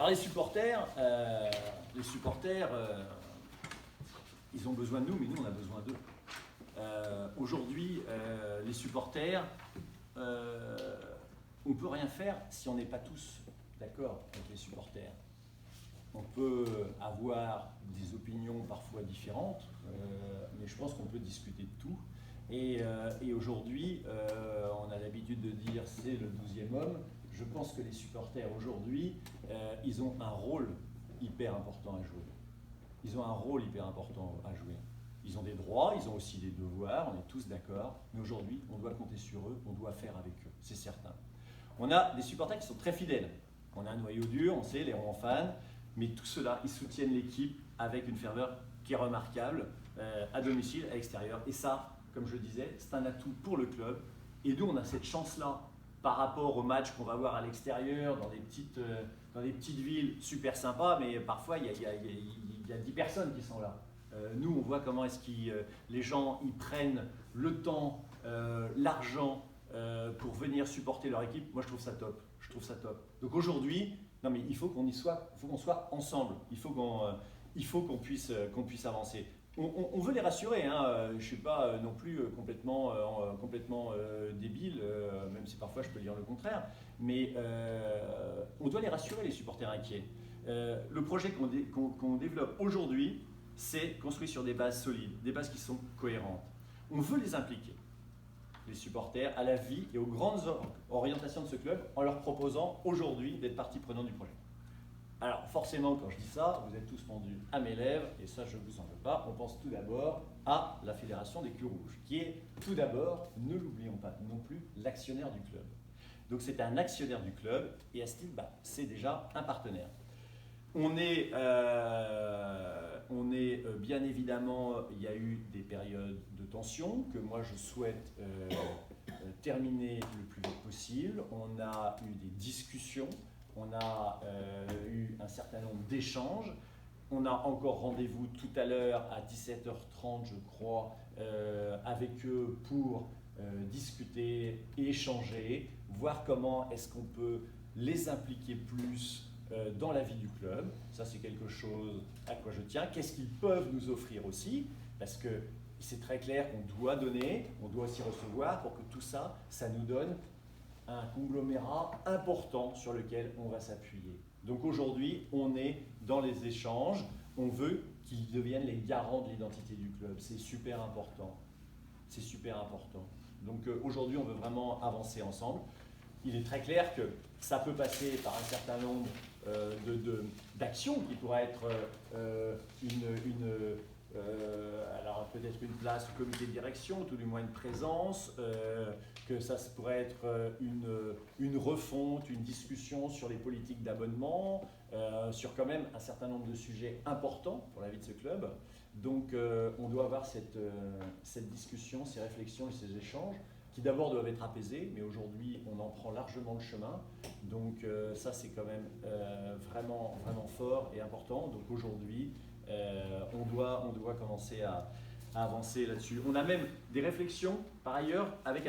Alors les supporters, ils ont besoin de nous, mais nous on a besoin d'eux. Aujourd'hui, les supporters, on ne peut rien faire si on n'est pas tous d'accord avec les supporters. On peut avoir des opinions parfois différentes, mais je pense qu'on peut discuter de tout. Et aujourd'hui, on a l'habitude de dire c'est le 12e homme. Je pense que les supporters aujourd'hui, ils ont un rôle hyper important à jouer. Ils ont un rôle hyper important à jouer. Ils ont des droits, ils ont aussi des devoirs, on est tous d'accord. Mais aujourd'hui, on doit compter sur eux, on doit faire avec eux, c'est certain. On a des supporters qui sont très fidèles. On a un noyau dur, on sait, les ronds fans. Mais tout cela, ils soutiennent l'équipe avec une ferveur qui est remarquable, à domicile, à l'extérieur. Et ça, comme je le disais, c'est un atout pour le club. Et nous, on a cette chance-là par rapport aux matchs qu'on va voir à l'extérieur, dans des petites villes super sympas, mais parfois, il y a 10 personnes qui sont là. Nous, on voit comment est-ce que les gens ils prennent le temps, l'argent pour venir supporter leur équipe. Moi, je trouve ça top. Je trouve ça top. Donc aujourd'hui, non mais il faut qu'on y soit, il faut qu'on soit ensemble. Il faut qu'on puisse avancer. On veut les rassurer, hein. Je ne suis pas non plus complètement débile, même si parfois je peux dire le contraire. Mais on doit les rassurer, les supporters inquiets. Le projet qu'on développe aujourd'hui, c'est construit sur des bases solides, des bases qui sont cohérentes. On veut les impliquer, les supporters, à la vie et aux grandes orientations de ce club en leur proposant aujourd'hui d'être partie prenante du projet. Alors forcément, quand je dis ça, vous êtes tous pendus à mes lèvres, et ça je ne vous en veux pas. On pense tout d'abord à la Fédération des Culs Rouges, qui est tout d'abord, ne l'oublions pas non plus, l'actionnaire du club. Donc c'est un actionnaire du club, et à ce titre, c'est déjà un partenaire. On est bien évidemment, il y a eu des périodes de tension que moi je souhaite terminer le plus vite possible. On a eu des discussions, on a eu un certain nombre d'échanges. On a encore rendez-vous tout à l'heure à 17h30, je crois, avec eux pour discuter, échanger, voir comment est-ce qu'on peut les impliquer plus dans la vie du club. Ça, c'est quelque chose à quoi je tiens. Qu'est-ce qu'ils peuvent nous offrir aussi? Parce que c'est très clair qu'on doit donner, on doit aussi recevoir pour que tout ça, ça nous donne un conglomérat important sur lequel on va s'appuyer. Donc aujourd'hui, on est dans les échanges. On veut qu'ils deviennent les garants de l'identité du club. C'est super important. C'est super important. Donc aujourd'hui, on veut vraiment avancer ensemble. Il est très clair que ça peut passer par un certain nombre d'actions qui pourraient être alors peut-être une place au comité de direction, tout du moins une présence, que ça pourrait être une refonte, une discussion sur les politiques d'abonnement, sur quand même un certain nombre de sujets importants pour la vie de ce club. Donc on doit avoir cette discussion, ces réflexions et ces échanges qui d'abord doivent être apaisés, mais aujourd'hui on en prend largement le chemin. Donc ça c'est quand même vraiment fort et important. Donc aujourd'hui on doit commencer à avancer là-dessus. On a même des réflexions par ailleurs avec